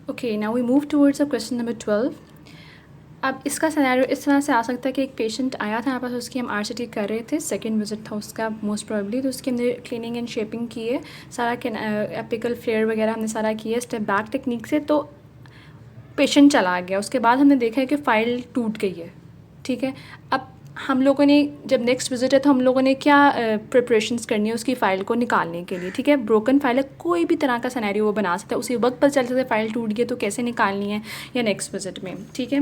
Okay, now we move towards question number 12। अब इसका scenario इस तरह से आ सकता है कि एक पेशेंट आया था हमारे पास, उसकी हम आरसीटी कर रहे थे, सेकंड विजिट था उसका मोस्ट प्रोबेबली, तो उसकी हमने क्लीनिंग एंड शेपिंग की है, सारा एपिकल फ्लेयर वगैरह हमने सारा किया है स्टेप बैक टेक्निक से। तो पेशेंट चला गया, उसके बाद हमने देखा है कि फ़ाइल टूट गई है, ठीक है। अब हम लोगों ने जब नेक्स्ट विजिट है तो हम लोगों ने क्या प्रिपरेशंस करनी है उसकी फ़ाइल को निकालने के लिए, ठीक है। ब्रोकन फाइल है, कोई भी तरह का सिनेरियो वो बना सकता है, उसी वक्त पता चल सकता है फ़ाइल टूट गई तो कैसे निकालनी है या नेक्स्ट विजिट में, ठीक है।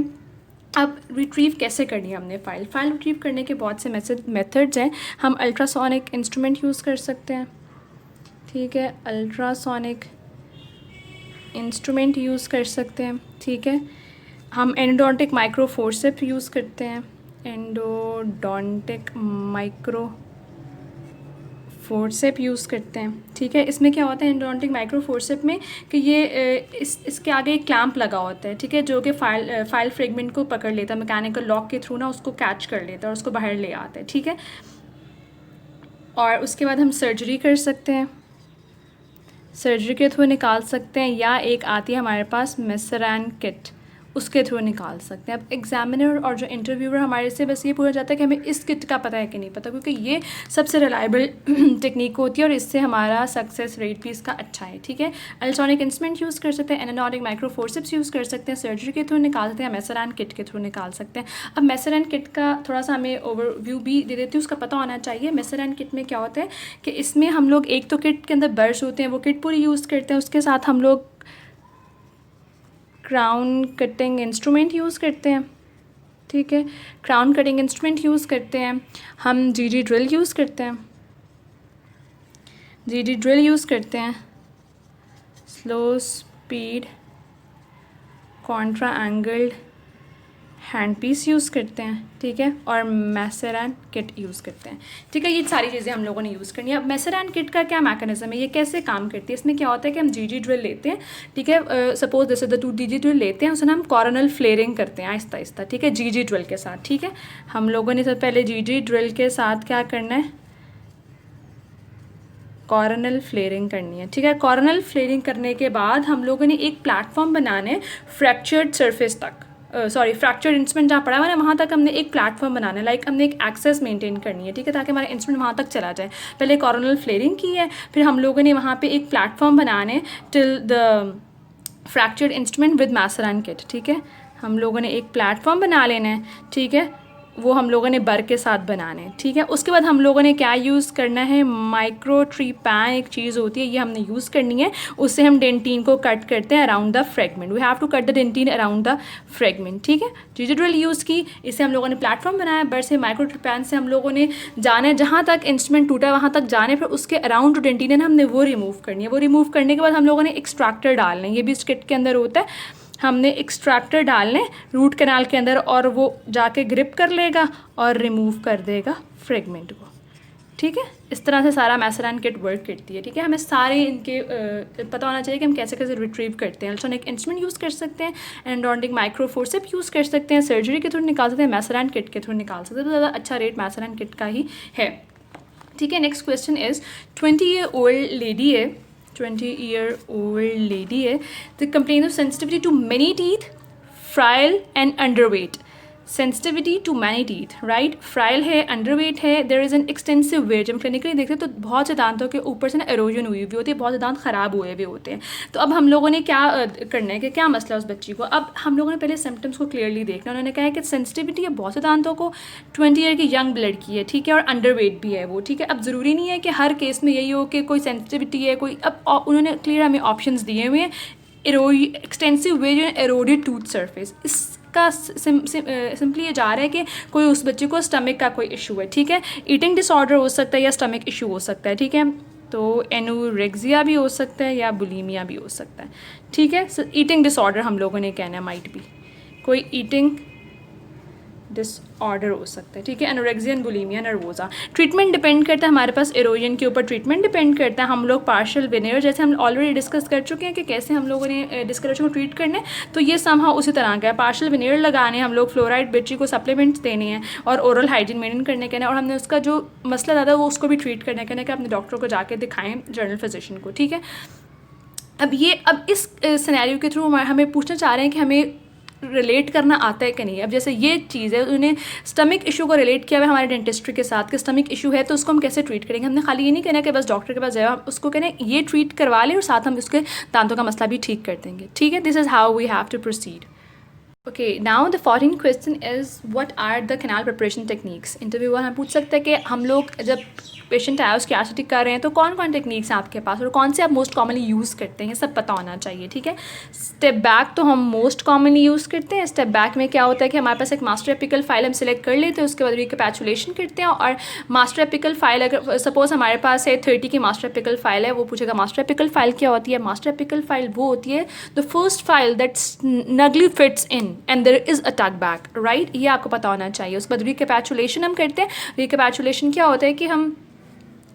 अब रिट्रीव कैसे करनी है हमने फ़ाइल रिट्रीव करने के बहुत से मेथड्स हैं। हम अल्ट्रासोनिक इंस्ट्रूमेंट यूज़ कर सकते हैं, ठीक है, अल्ट्रासोनिक इंस्ट्रूमेंट यूज़ कर सकते हैं, ठीक है। हम एंडोडोंटिक माइक्रो फोर्सेप यूज़ करते हैं, एंडोडोंटिक माइक्रो फोर्सेप यूज़ करते हैं, ठीक है। इसमें क्या होता है एंडोडोंटिक माइक्रो फोर्सेप में कि ये इसके आगे एक क्लैंप लगा होता है, ठीक है, जो कि फाइल फ्रेगमेंट को पकड़ लेता है, मैकेनिकल लॉक के थ्रू ना उसको कैच कर लेता है और उसको बाहर ले आता है, ठीक है। और उसके बाद हम सर्जरी कर सकते हैं, सर्जरी के थ्रू निकाल सकते हैं, या एक आती है हमारे पास मेसरान किट, उसके थ्रू निकाल सकते हैं। अब एग्जामिनर और जो इंटरव्यूअर हमारे से बस ये पूछा जाता है कि हमें इस किट का पता है कि नहीं पता, क्योंकि ये सबसे रिलायबल टेक्निक होती है और इससे हमारा सक्सेस रेट भी इसका अच्छा है, ठीक है। अल्ट्रासोनिक इंस्ट्रूमेंट यूज़ कर सकते हैं, एनाटॉमिक माइक्रो फोर्सेप्स यूज़ कर सकते हैं, सर्जरी के थ्रू निकाल सकते हैं, मेसरान किट के थ्रू निकाल सकते हैं। अब मेसरान किट का थोड़ा सा हमें ओवरव्यू भी दे देती हूँ, उसका पता होना चाहिए। मेसरान किट में क्या होता है कि इसमें हम लोग एक तो किट के अंदर बर्स होते हैं, वो किट पूरी यूज़ करते हैं, उसके साथ हम लोग क्राउन कटिंग इंस्ट्रूमेंट यूज़ करते हैं, ठीक है, क्राउन कटिंग इंस्ट्रूमेंट यूज़ करते हैं। हम जीडी ड्रिल यूज़ करते हैं, जीडी ड्रिल यूज़ करते हैं, slow speed contra angled hand piece use करते हैं, ठीक है, और मेसरान किट यूज़ करते हैं, ठीक है। ये सारी चीज़ें हम लोगों ने यूज़ करनी है। अब मेसरान किट का क्या मैकेनिज्म है, ये कैसे काम करती है, इसमें क्या होता है कि हम जीडी ड्रिल लेते हैं, ठीक है, सपोज जैसे द 2 जीडी ड्रिल लेते हैं, उसमें हम कॉर्नल फ्लेयरिंग करते हैं आहिस्ता आहिस्ता, ठीक है, जीडी ड्रिल के साथ, ठीक है। हम लोगों ने सबसे पहले जीडी ड्रिल के साथ क्या करना है, कॉर्नल फ्लेयरिंग करनी है, ठीक है। कॉर्नल फ्लेयरिंग करने के बाद हम लोगों ने एक प्लेटफॉर्म बनाना है फ्रैक्चर्ड सरफेस तक, फ्रैक्चर्ड इंस्ट्रूमेंट जहाँ पड़ा हुआ है वहाँ तक हमने एक प्लेटफॉर्म बनाना है, लाइक हमने एक एक्सेस मेंटेन करनी है, ठीक है, ताकि हमारा इंस्ट्रूमेंट वहाँ तक चला जाए। पहले कॉर्नल फ्लेयरिंग की है, फिर हम लोगों ने वहाँ पे एक प्लेटफॉर्म बनाना है till the fractured instrument with Masseran kit, ठीक है। हम लोगों ने एक प्लेटफॉर्म बना लेना है, ठीक है, वो हम लोगों ने बर के साथ बनाना है, ठीक है। उसके बाद हम लोगों ने क्या यूज़ करना है, माइक्रो ट्रीपैन एक चीज़ होती है, ये हमने यूज़ करनी है, उससे हम डेंटिन को कट करते हैं around the fragment, we have to cut the dentin around the fragment, ठीक है। जीडी ड्रिल यूज़ की, इससे हम लोगों ने प्लेटफॉर्म बनाया, बर से माइक्रो ट्रीपैन से हम लोगों ने जाना है जहाँ तक इंस्ट्रूमेंट टूटा है वहाँ तक जाने, फिर उसके अराउंड जो डेंटिन है हमने वो रिमूव करनी है। वो रिमूव करने के बाद हम लोगों ने एक्सट्रैक्टर डालना है, ये भी इस किट के अंदर होता है, हमने एक्सट्रैक्टर डालने रूट कैनाल के अंदर और वो जाके ग्रिप कर लेगा और रिमूव कर देगा फ्रेगमेंट को, ठीक है। इस तरह से सारा मेसरान किट वर्क करती है, ठीक है। हमें सारे इनके पता होना चाहिए कि हम कैसे कैसे रिट्रीव करते हैं। अल्ट्रासोनिक इंस्ट्रूमेंट यूज़ कर सकते हैं, एंडोडोंटिक माइक्रो फोर्सेप यूज़ कर सकते हैं, सर्जरी के थ्रू निकाल सकते हैं, मेसरान किट के थ्रू निकाल सकते हैं, तो ज़्यादा अच्छा रेट मेसरान किट का ही है, ठीक है। Next question is 20-year-old lady है, 20-year-old lady है, the complaint of sensitivity to many teeth, frail and underweight, sensitivity to many teeth, right, frail है, underweight है, there is an extensive wear, जब clinically देखते हैं तो बहुत से दांतों के ऊपर से ना एरोजन हुई हुई होती है, बहुत से दांत ख़राब हुए हुए होते हैं। तो अब हम लोगों ने क्या करना है कि क्या मसला उस बच्ची को, अब हम लोगों ने पहले सिम्टम्स को क्लियरली देखना। उन्होंने कहा है कि सेंसिटिविटी है बहुत से दांतों को, 20 ईयर की यंग लड़की है, ठीक है, और अंडरवेट भी है वो, ठीक है। अब ज़रूरी नहीं है कि हर केस में यही हो कि कोई सेंसिटिविटी है कोई, अब उन्होंने क्लियर हमें ऑप्शंस दिए हुए हैं, एक्सटेंसिव वे जो एरोडेड टूथ सरफेस, इसका सिंपली ये जा रहा है कि कोई उस बच्चे को स्टमक का कोई इशू है, ठीक है, ईटिंग डिसऑर्डर हो सकता है या स्टमक इशू हो सकता है, ठीक है, तो एनोरेक्सिया भी हो सकता है या बुलीमिया भी हो सकता है, ठीक है। ईटिंग डिसऑर्डर हम लोगों ने कहना है, माइट भी कोई ईटिंग डिसऑर्डर हो सकता है, ठीक है, anorexia and bulimia nervosa. Treatment depend करता है हमारे पास एरोजन के ऊपर, ट्रीटमेंट डिपेंड करता है। हम लोग पार्शियल विनेयर जैसे हम ऑलरेडी डिस्कस कर चुके हैं कि कैसे हम लोगों ने डिस्करेशन को ट्रीट करना है, तो ये समहा उसी तरह का है। पार्शियल विनेयर लगाने, हम लोग फ्लोराइड बच्ची को सप्लीमेंट्स देने हैं और ओरल हाइजीन मेंटेन करने के, और हमने उसका जो मसला ज़्यादा वो उसको भी ट्रीट करने के, कि अपने डॉक्टर को जाके दिखाएं, जनरल फिजिशियन को, ठीक है। अब इस सिनेरियो के थ्रू हमें पूछना चाह रहे हैं कि हमें रिलेट करना आता है कि नहीं। अब जैसे ये चीज़ है, उन्हें स्टमक इशू को रिलेट किया हुआ है हमारे डेंटिस्ट्री के साथ कि स्टमक इशू है तो उसको हम कैसे ट्रीट करेंगे। हमने खाली ये नहीं कहना कि बस डॉक्टर के पास जाए, हम उसको कहना है ये ट्रीट करवा लें और साथ हम उसके दांतों का मसला भी ठीक कर देंगे। ठीक है, this is how we have to proceed. Okay, now the following question is what are the canal preparation techniques. Interviewer हम पूछ सकते हैं कि हम लोग जब पेशेंट आया उसकी आरसीटी कर रहे हैं तो कौन कौन टेक्निक्स हैं आपके पास और कौन से आप मोस्ट कॉमनली यूज़ करते हैं, सब पता होना चाहिए। ठीक है, स्टेप बैक तो हम मोस्ट कॉमनली यूज़ करते हैं। स्टेप बैक में क्या होता है कि हमारे पास एक मास्टर एपिकल फाइल हम सिलेक्ट कर लेते हैं, उसके बाद रिकैपिचुलेशन करते हैं। और मास्टर एपिकल फाइल अगर सपोज हमारे पास है 30 की मास्टर एपिकल फाइल है, वो पूछेगा मास्टर एपिकल फाइल क्या होती है। मास्टर एपिकल फाइल वो होती है the first file that snugly fits in and there is a tug back, right, ये आपको पता होना चाहिए। उसके बाद रिकैपिचुलेशन हम करते हैं। रिकैपिचुलेशन क्या होता है कि हम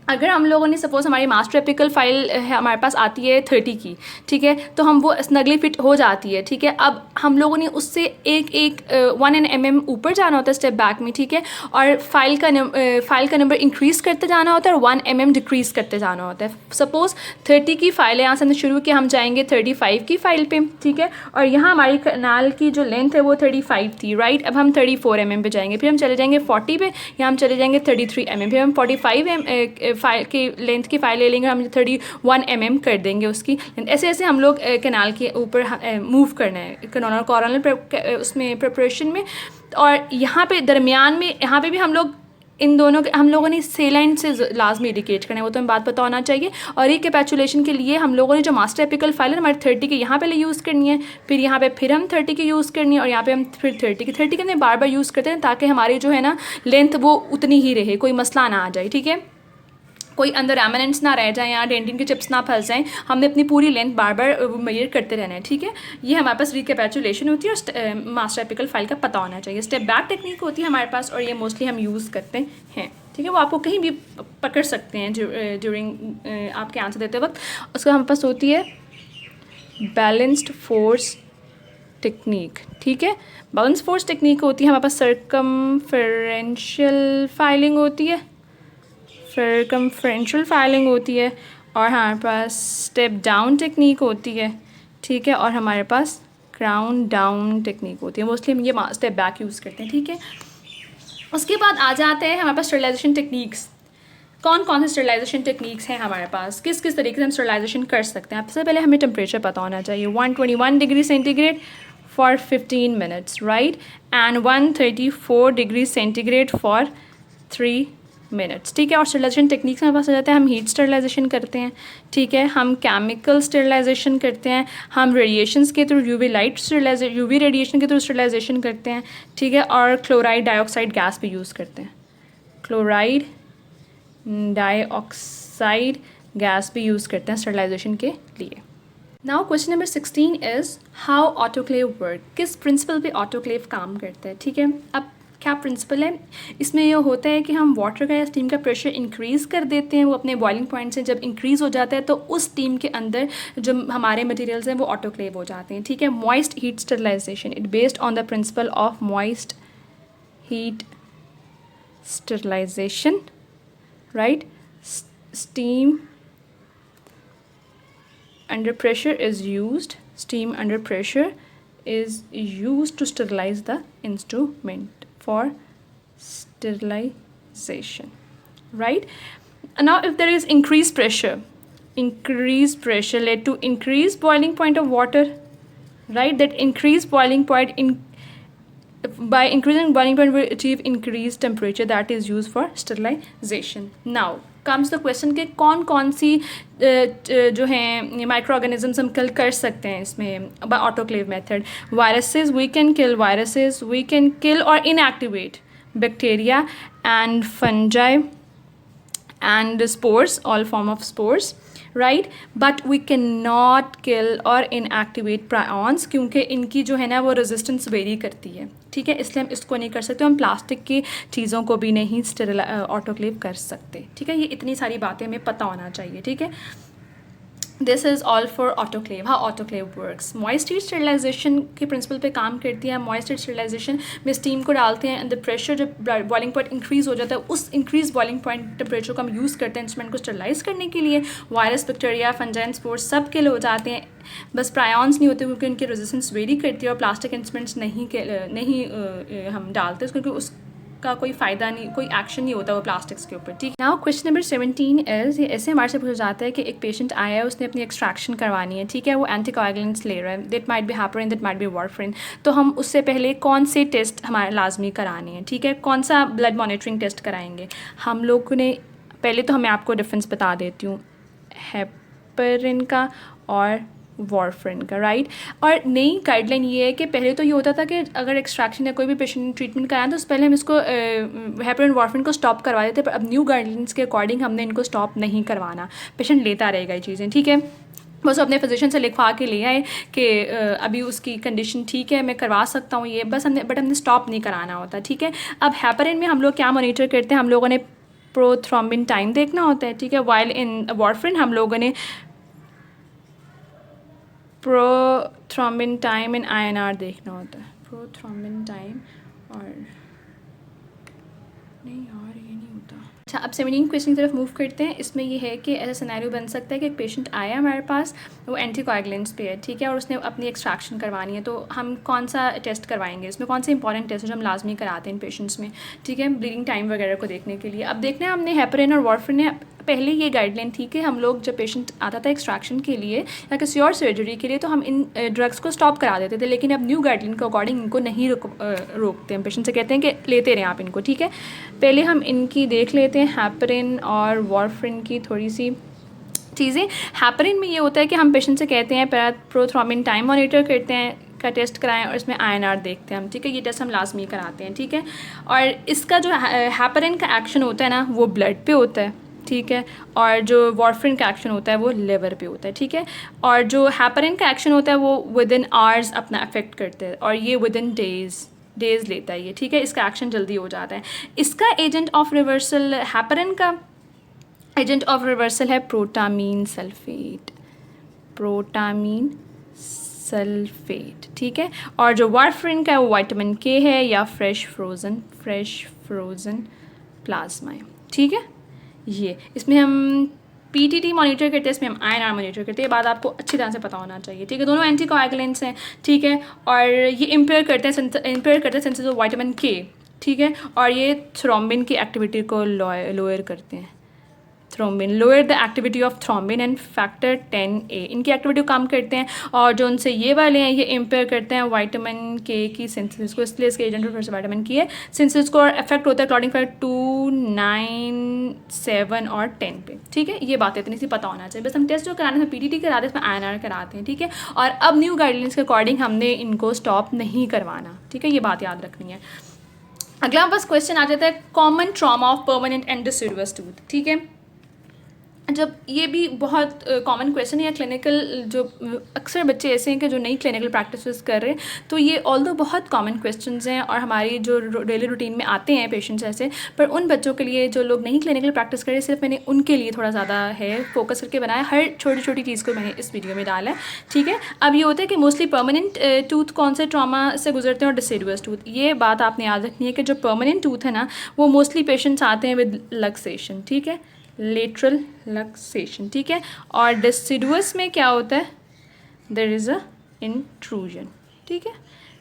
अगर हम लोगों ने सपोज हमारी मास्टर एपिकल फाइल है हमारे पास आती है 30 की, ठीक है, तो हम वो स्नगली फिट हो जाती है। ठीक है, अब हम लोगों ने उससे एक 1 mm ऊपर जाना होता है स्टेप बैक में। ठीक है, और फाइल का नंबर इंक्रीज़ करते जाना होता है और 1 mm डिक्रीज़ करते जाना होता है। सपोज़ 30 की फाइल है, यहाँ से हमने शुरू किया, हम जाएंगे 35 की फाइल पे। ठीक है, और यहाँ हमारी कैनाल की जो लेंथ है वो 35 थी, राइट। अब हम 34 mm पे जाएंगे, फिर हम चले जाएंगे 40 पे, यहाँ हम चले जाएंगे 33 mm, फिर हम 45 फाइल की लेंथ की फाइल ले लेंगे, हम 31 mm कर देंगे उसकी। ऐसे ऐसे हम लोग कैनाल के ऊपर मूव करना है कॉर्नल उसमें प्रिपरेशन में। और यहाँ पे दरमियान में यहाँ पे भी हम लोग इन दोनों के हम लोगों ने सेलाइन से लाजमी इंडिकेट करना है, वो तो हमें बात पता होना चाहिए। और रिकैपिचुलेशन के लिए हम लोगों ने जो मास्टर एपिकल फाइल है हमारे 30 की यहाँ पहले यूज़ करनी है, फिर यहाँ पे फिर हम 30 की यूज़ करनी है और यहाँ पे हम फिर 30 की हमने बार बार यूज़ करते हैं ताकि हमारी जो है ना लेंथ वो उतनी ही रहे, कोई मसला ना आ जाए। ठीक है, कोई अंदर एमिनेंट्स ना रह जाए या डेंटिन के चिप्स ना फंस जाएं, हमने अपनी पूरी लेंथ बार बार मेजर करते रहना है। ठीक है, ये हमारे पास रिकैपिचुलेशन होती है और मास्टर एपिकल फाइल का पता होना चाहिए। स्टेप बैक टेक्निक होती है हमारे पास और ये मोस्टली हम यूज़ करते हैं। ठीक है, वो आपको कहीं भी पकड़ सकते हैं ड्यूरिंग आपके आंसर देते वक्त। उसका हमारे पास होती है बैलेंस्ड फोर्स टेक्निक। ठीक है, बैलेंस फोर्स टेक्निक होती है हमारे पास सर्कमफेरेंशियल फाइलिंग होती है, सर्कमफ्रेंशियल फाइलिंग होती है, और हमारे पास स्टेप डाउन टेक्निक होती है। ठीक है, और हमारे पास क्राउन डाउन टेक्निक होती है। मोस्टली हम ये स्टेप बैक यूज़ करते हैं। ठीक है, उसके बाद आ जाते हैं हमारे पास स्टरलाइजेशन टेक्निक्स। कौन कौन से स्टरलाइजेशन टेक्निक्स हैं हमारे पास, किस किस तरीके से हम स्टरलाइजेशन कर सकते हैं। सबसे पहले हमें टेम्परेचर पता होना चाहिए, 121 degree centigrade for 15 minutes, right, and 134 degree centigrade for 3 minutes. ठीक है, और स्टरलाइजेशन टेक्निक्स में पास आ जाता है, हम हीट स्टरलाइजेशन करते हैं। ठीक है, हम केमिकल स्टरलाइजेशन करते हैं, हम रेडिएशंस के थ्रू यूवी रेडिएशन के थ्रू स्टरलाइजेशन करते हैं। ठीक है, और क्लोराइड डाइऑक्साइड गैस भी यूज़ करते हैं, क्लोराइड डाइऑक्साइड गैस भी यूज़ करते हैं स्टरलाइजेशन के लिए। Now question number 16 is how autoclave work, किस प्रिंसिपल पे ऑटोक्लेव काम करता है। ठीक है, अब क्या प्रिंसिपल है इसमें, ये होता है कि हम वाटर का या स्टीम का प्रेशर इंक्रीज़ कर देते हैं, वो अपने बॉइलिंग पॉइंट से जब इंक्रीज़ हो जाता है तो उस स्टीम के अंदर जो हमारे मटेरियल्स हैं वो ऑटोक्लेव हो जाते हैं। ठीक है, moist heat sterilisation, it based on the principle of moist heat sterilisation, right, steam under pressure is used to sterilize the instrument for sterilization, right. Now if there is increased pressure led to increased boiling point of water, right, that increased boiling point by increasing boiling point we achieve increased temperature that is used for sterilization. Now comes the question कि कौन कौन सी जो हैं micro organisms हम किल कर सकते हैं इसमें by autoclave method. Viruses, we can kill और inactivate bacteria and fungi and spores, all form of spores, right, but we cannot kill or inactivate prions क्योंकि इनकी जो है ना वो रेजिस्टेंस वेरी करती है। ठीक है, इसलिए हम इसको नहीं कर सकते, हम प्लास्टिक की चीज़ों को भी नहीं ऑटोक्लेव कर सकते। ठीक है, ये इतनी सारी बातें हमें पता होना चाहिए। ठीक है, this is all for autoclave. हाँ, autoclave works moist heat sterilization के प्रिंसिपल पे काम करती है। मॉइस्ट हीट स्टरलाइजेशन में स्टीम को डालते हैं एंड द प्रेशर जब बॉइलिंग पॉइंट इंक्रीज़ हो जाता है, उस इंक्रीज बॉइलिंग पॉइंट टेम्परेचर को हम यूज़ करते हैं इंस्ट्रूमेंट को स्टरलाइज करने के लिए। वायरस, बैक्टीरिया, फंजाई, स्पोर्स सब के लिए हो जाते हैं, बस प्रायॉन्स नहीं होते क्योंकि उनकी रेजिस्टेंस वेरी करती है। और प्लास्टिक इंस्ट्रूमेंट्स नहीं हम डालते क्योंकि उस का कोई फ़ायदा नहीं, कोई एक्शन नहीं होता वो प्लास्टिक्स के ऊपर। ठीक है, नाउ क्वेश्चन नंबर 17 इज़, ये ऐसे हमारे से पूछा जाता है कि एक पेशेंट आया है, उसने अपनी एक्सट्रैक्शन करवानी है। ठीक है, वो एंटीकोएगुलेंट्स ले रहा है, that might be heparin, that might be warfarin. तो हम उससे पहले कौन से टेस्ट हमारे लाजमी कराने हैं? ठीक है, कौन सा ब्लड मॉनिटरिंग टेस्ट कराएंगे हम लोगों ने? पहले तो मैं आपको डिफरेंस बता देती हूँ हेपरिन का और वारफरिन का, राइट। और नई गाइडलाइन ये है कि पहले तो ये होता था कि अगर एक्सट्रैक्शन या कोई भी पेशेंट ट्रीटमेंट कराएं तो उससे पहले हम इसको हेपरिन वारफरिन को स्टॉप करवा देते, पर अब न्यू गाइडलाइंस के अकॉर्डिंग हमने इनको स्टॉप नहीं करवाना, पेशेंट लेता रहेगा ये चीज़ें। ठीक है, बस अपने फिजिशियन से लिखवा के ले आए कि अभी उसकी कंडीशन ठीक है, मैं करवा सकता हूँ ये, बस हमने स्टॉप नहीं कराना होता। ठीक है, अब हेपरिन में हम लोग क्या मॉनिटर करते हैं? हम लोगों ने प्रोथ्रोम्बिन टाइम देखना होता है। ठीक है, वाइल इन वारफरिन हम लोगों ने प्रोथ्रोम्बिन टाइम इन INR देखना होता है। प्रोथ्रोम्बिन टाइम और नहीं यार ये नहीं होता। अच्छा, अब 17 क्वेश्चन की तरफ मूव करते हैं। इसमें ये है कि ऐसा सिनेरियो बन सकता है कि एक पेशेंट आया हमारे पास, वो एंटीकोएगुलेंट्स पे है। ठीक है, और उसने अपनी एक्सट्रैक्शन करवानी है, तो हम कौन सा टेस्ट करवाएंगे? इसमें कौन से इंपॉर्टेंट टेस्ट जो हम लाजमी कराते हैं इन पेशेंट्स में? ठीक है, ब्लीडिंग टाइम वगैरह को देखने के लिए। अब देखना है हमने हेपरिन और वारफरिन ने पहले ये गाइडलाइन थी कि हम लोग जब पेशेंट आता था एक्सट्रैक्शन के लिए या किसी और सर्जरी के लिए तो हम इन ड्रग्स को स्टॉप करा देते थे, लेकिन अब न्यू गाइडलाइन के अकॉर्डिंग इनको नहीं रोकते हैं। पेशेंट से कहते हैं कि लेते रहें आप इनको। ठीक है, पहले हम इनकी देख लेते हैं हेपरिन और वारफरिन की थोड़ी सी चीज़ें। हेपरिन में ये होता है कि हम पेशेंट से कहते हैं प्रोथ्रोम्बिन टाइम मॉनिटर करते हैं का टेस्ट कराएं और इसमें INR देखते हैं हम। ठीक है, ये टेस्ट हम लाजमी कराते हैं। ठीक है, और इसका जो हेपरिन का एक्शन होता है ना वो ब्लड पे होता है। ठीक है, और जो वारफरिन का एक्शन होता है वो लिवर पे होता है। ठीक है, और जो हेपरिन का एक्शन होता है वो विद इन आवर्स अपना अफेक्ट करते हैं और ये विद इन डेज लेता है ये। ठीक है, इसका एक्शन जल्दी हो जाता है। इसका एजेंट ऑफ रिवर्सल, हेपरिन का एजेंट ऑफ रिवर्सल है प्रोटामीन सल्फेट, प्रोटामीन सल्फेट। ठीक है, और जो वारफरिन का है वो विटामिन K है या फ्रेश फ्रोज़न प्लाज्मा है। ठीक है, ये इसमें हम PTT मॉनिटर करते हैं, इसमें हम INR मॉनिटर करते हैं। ये बात आपको अच्छी तरह से पता होना चाहिए। ठीक है, दोनों एंटीकोएगुलेंट्स हैं। ठीक है, और ये इम्पेयर करते हैं सिंथेसिस ऑफ विटामिन K। ठीक है, और ये थ्रोम्बिन की एक्टिविटी को लोअर करते हैं। Thrombin lower the activity of thrombin and factor 10A, इनकी एक्टिविटी को कम करते हैं। और जो उनसे ये वाले हैं ये इम्पेयर करते हैं विटामिन K की सिंथेसिस को, इसलिए इसके एजेंट ऑफ विटामिन K है। सिंथेसिस को इफेक्ट होता है क्लॉटिंग फैक्टर 2, 9, 7 और 10 पे। ठीक है, ये बात इतनी सी पता होना चाहिए। बस हम टेस्ट जो कराने में PTT कराते हैं, इसमें INR कराते हैं। ठीक है, और अब न्यू गाइडलाइंस के अकॉर्डिंग हमने इनको स्टॉप नहीं करवाना। ठीक है, ये बात याद रखनी है। अगला बस क्वेश्चन आ जाता है common trauma of permanent and deciduous tooth. ठीक है, जब ये भी बहुत कॉमन क्वेश्चन है या क्लिनिकल, जो अक्सर बच्चे ऐसे हैं कि जो नई क्लिनिकल प्रैक्टिस कर रहे हैं, तो ये ऑल्दो बहुत कॉमन क्वेश्चंस हैं और हमारी जो डेली रूटीन में आते हैं पेशेंट्स ऐसे, पर उन बच्चों के लिए जो लोग नई क्लिनिकल प्रैक्टिस कर रहे हैं, सिर्फ मैंने उनके लिए थोड़ा ज़्यादा है फोकस करके बनाया। हर छोटी छोटी चीज़ को मैंने इस वीडियो में डाला है। ठीक है, अब ये होता है कि मोस्टली परमानेंट टूथ कौन से ट्रॉमा से गुजरते हैं और डिसिडुअस टूथ। ये बात आपने याद रखनी है कि जो परमानेंट टूथ है ना वो मोस्टली पेशेंट्स आते हैं विद लक्सेशन। ठीक है, लेटरल लक्सेशन। ठीक है, और डिसिडुअस में क्या होता है? There is a intrusion. ठीक है,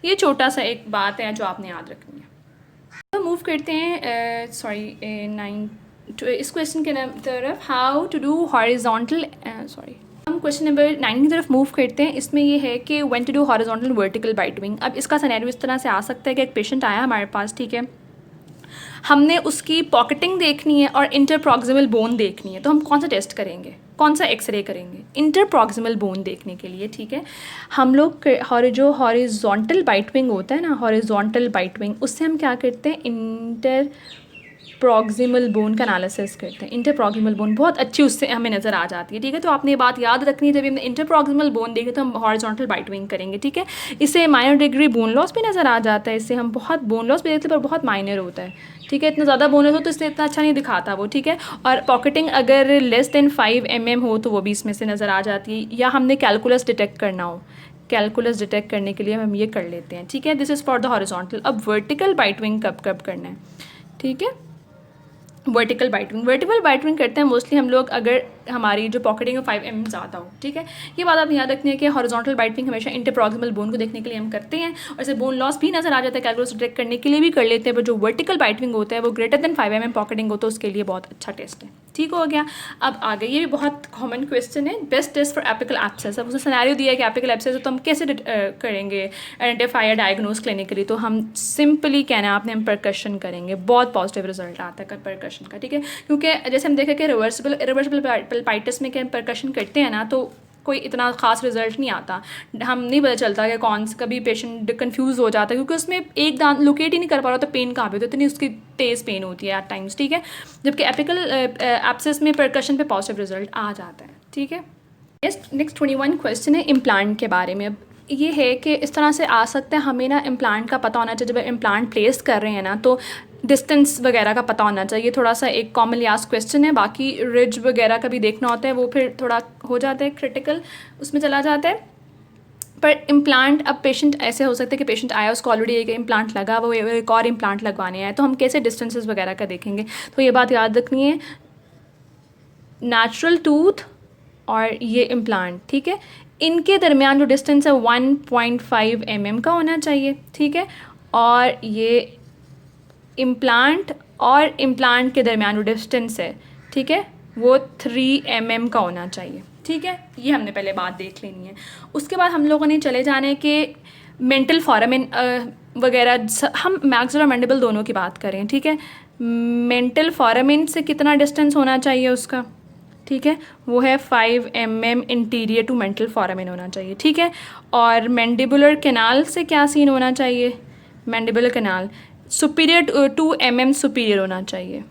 ये छोटा सा एक बात है जो आपने याद रखनी है। तो मूव करते हैं इस क्वेश्चन के तरफ, हाउ टू डू हॉरिजॉन्टल हम क्वेश्चन नंबर 9 की तरफ मूव करते हैं। इसमें ये है कि when to do horizontal vertical bitewing. अब इसका सिनेरियो इस तरह से आ सकता है कि एक पेशेंट आया हमारे पास। ठीक है, हमने उसकी पॉकेटिंग देखनी है और इंटरप्रॉक्सिमल बोन देखनी है, तो हम कौन सा टेस्ट करेंगे, कौन सा एक्सरे करेंगे? इंटरप्रॉक्सिमल बोन देखने के लिए। ठीक है, हम लोग जो हॉरिजॉन्टल बाइटविंग होता है ना, हॉरिजॉन्टल बाइटविंग, उससे हम क्या करते हैं? इंटरप्रॉक्सिमल बोन का एनालिसिस करते हैं। इंटरप्रॉक्सिमल बोन बहुत अच्छी उससे हमें नज़र आ जाती है। ठीक है, तो आपने ये बात याद रखनी है, जब हमने इंटरप्रॉक्सिमल बोन देखे तो हम हॉरिजॉन्टल बाइटविंग करेंगे। ठीक है, इससे माइनर डिग्री बोन लॉस भी नज़र आ जाता है, इससे हम बहुत बोन लॉस भी देखते हैं पर बहुत माइनर होता है। ठीक है। इतना ज़्यादा बोनस हो तो इसलिए इतना अच्छा नहीं दिखाता वो, ठीक है। और पॉकेटिंग अगर लेस देन 5 mm हो तो वो भी इसमें से नज़र आ जाती है। या हमने कैलकुलस डिटेक्ट करना हो, कैलकुलस डिटेक्ट करने के लिए हम ये कर लेते हैं, ठीक है। This is for the horizontal. अब वर्टिकल बाइट विंग कब कब करना है, ठीक है। वर्टिकल बाइट विंग करते हैं मोस्टली हम लोग अगर हमारी जो पॉकेटिंग है 5 mm ज़्यादा हो, ठीक है। ये बात आप याद रखनी है कि हॉरिजॉन्टल बाइट विंग हमेशा इंटरप्रॉक्सिमल बोन को देखने के लिए हम करते हैं, और इसे बोन लॉस भी नजर आ जाता है, कैलकुलस डिटेक्ट करने के लिए भी कर लेते हैं। पर जो वर्टिकल बाइट विंग होता है वो ग्रेटर देन 5 mm पॉकेटिंग हो तो उसके लिए बहुत अच्छा टेस्ट है, ठीक हो गया। अब आगे ये भी बहुत कॉमन क्वेश्चन है, best test for apical abscess. अब उसने सिनेरियो दिया है कि एपिकल एब्सेस है तो हम कैसे करेंगे आइडेंटिफाई या डायग्नोज क्लिनिकली। तो हम सिंपली कहना है आपने, हम परकशन करेंगे, बहुत पॉजिटिव रिजल्ट आता है परकशन का, ठीक है। क्योंकि जैसे हम देखें कि रिवर्सिबल पल्पाइटिस में क्या परकशन करते हैं ना तो कोई इतना ख़ास रिजल्ट नहीं आता, हम नहीं पता चलता कि कौन सा, कभी पेशेंट कंफ्यूज हो जाता है क्योंकि उसमें एक दांत लोकेट ही नहीं कर पा रहा तो पेन कहाँ पे होती है, इतनी उसकी तेज़ पेन होती है एट टाइम्स, ठीक है। जबकि एपिकल एब्सेस में परकशन पे पॉजिटिव रिजल्ट आ जाता है, ठीक है। नेक्स्ट 21 क्वेश्चन है इम्प्लांट के बारे में। अब ये है कि इस तरह से आ सकता है, हमें ना इम्प्लांट का पता होना चाहिए। जब इम्प्लांट प्लेस कर रहे हैं ना तो डिस्टेंस वगैरह का पता होना चाहिए, थोड़ा सा एक कॉमनली आस्क्ड क्वेश्चन है। बाकी रिज वगैरह का भी देखना होता है, वो फिर थोड़ा हो जाता है क्रिटिकल, उसमें चला जाता है। पर इम्प्लांट, अब पेशेंट ऐसे हो सकता है कि पेशेंट आया, उसको ऑलरेडी एक इम्प्लांट लगा, वो एक और इम्प्लांट लगवाने आए, तो हम कैसे डिस्टेंसेस वगैरह का देखेंगे। तो ये बात याद रखनी है, नेचुरल टूथ और ये इम्प्लांट, ठीक है, इनके दरमियान जो डिस्टेंस है 1.5 mm का होना चाहिए, ठीक है। और ये इम्प्लांट और इम्प्लांट के दरमियान जो डिस्टेंस है, ठीक है, वो 3 mm का होना चाहिए, ठीक है। ये हमने पहले बात देख लेनी है। उसके बाद हम लोगों ने चले जाना है कि मेंटल फोरामेन वगैरह, हम मैक्सिलर और मैंडिबल दोनों की बात करें, ठीक है। मेंटल फोरामेन से कितना डिस्टेंस होना चाहिए उसका, ठीक है, वो है 5 mm interior to mental foramen होना चाहिए, ठीक है। और मैंडिबुलर कैनाल से क्या सीन होना चाहिए, mandibular canal superior 2 mm superior होना चाहिए,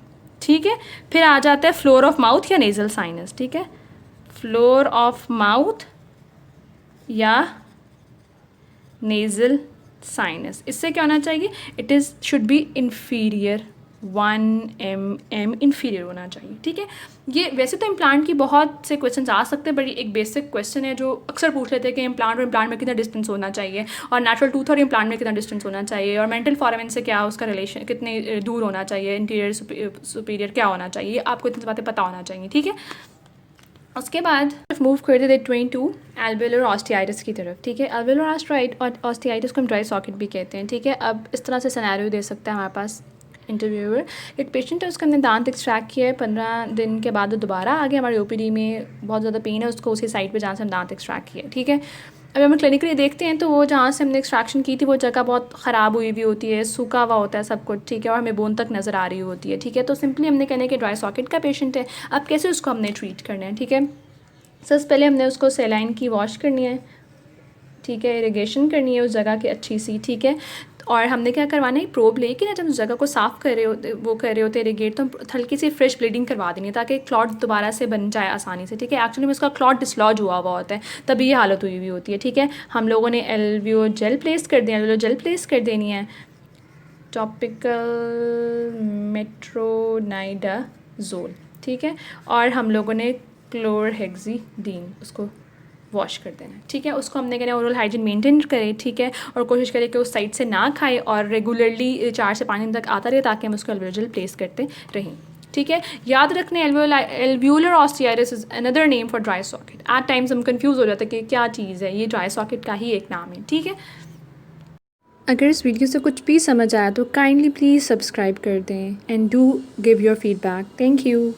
ठीक है। फिर आ जाता है फ्लोर ऑफ माउथ या नेजल साइनस, ठीक है, फ्लोर ऑफ माउथ या नेजल साइनस, इससे क्या होना चाहिए, it is should be inferior 1 mm inferior होना चाहिए, ठीक है। ये वैसे तो इम्प्लांट की बहुत से क्वेश्चन आ सकते हैं, बट एक बेसिक क्वेश्चन है जो अक्सर पूछ लेते हैं कि इम्प्लांट और इम्प्लांट में कितना डिस्टेंस होना चाहिए, और नेचुरल टूथ और इम्प्लांट में कितना डिस्टेंस होना चाहिए, और मेंटल फोरामेन से क्या उसका रिलेशन, कितने दूर होना चाहिए, इंटीरियर सुपीरियर क्या होना चाहिए, आपको इतनी बातें पता होना चाहिए, ठीक है। उसके बाद मूव करते थे 22 एल्वेलर ऑस्टियाइटिस की तरफ, ठीक है। एल्वेलर ऑस्टियाइटिस को हम ड्राई सॉकेट भी कहते हैं, ठीक है। अब इस तरह से सिनेरियो दे सकता है हमारे पास इंटरव्यूअर, एक पेशेंट है, उसका हमने दांत एक्सट्रैक्ट किया है, 15 दिन के बाद दोबारा आ गया हमारे ओपीडी में, बहुत ज़्यादा पेन है उसको उसी साइड पे जहाँ से हम दांत एक्सट्रैक्ट किया, ठीक है। अभी हम क्लिनिकली देखते हैं तो वो जहाँ से हमने एक्सट्रैक्शन की थी वो जगह बहुत ख़राब हुई हुई होती है, सूखा हुआ होता है सब कुछ, ठीक है, और हमें बोन तक नज़र आ रही होती है, ठीक है। तो सिंपली हमने कहना है कि ड्राई सॉकेट का पेशेंट है, अब कैसे उसको हमने ट्रीट करना है, ठीक है। सबसे पहले हमने उसको सेलाइन की वॉश करनी है, ठीक है, इरिगेशन करनी है उस जगह की अच्छी सी, ठीक है। और हमने क्या करवाना है, प्रोब लेके ना जब उस जगह को साफ़ कर रहे होते इरिगेट, तो हल्की सी फ्रेश ब्लीडिंग करवा देनी है ताकि क्लॉट दोबारा से बन जाए आसानी से, ठीक है। एक्चुअली में उसका क्लॉट डिसलॉज हुआ होता है, तभी ये हालत हुई हुई होती है, ठीक है। हम लोगों ने एल्वियो जेल प्लेस कर दिया, एल्वियो जेल प्लेस कर देनी है, टॉपिकल मेट्रोनाइडाजोल, ठीक है। और हम लोगों ने क्लोरहेक्सीडीन उसको वॉश कर देना, ठीक है। उसको हमने कहना ओरल हाइजीन मेंटेन करें, ठीक है, और कोशिश करें कि उस साइड से ना खाए और रेगुलरली 4 से 5 दिन तक आता रहे ताकि हम उसको एल्वियो जेल प्लेस करते रहें, ठीक है। याद रखने alveolar osteitis is another name for dry socket. At times हम कंफ्यूज हो जाते हैं कि क्या चीज़ है, ये ड्राई सॉकेट का ही एक नाम है, ठीक है। अगर इस वीडियो से कुछ भी समझ आया तो काइंडली प्लीज़ सब्सक्राइब कर दें and do give your feedback. Thank you.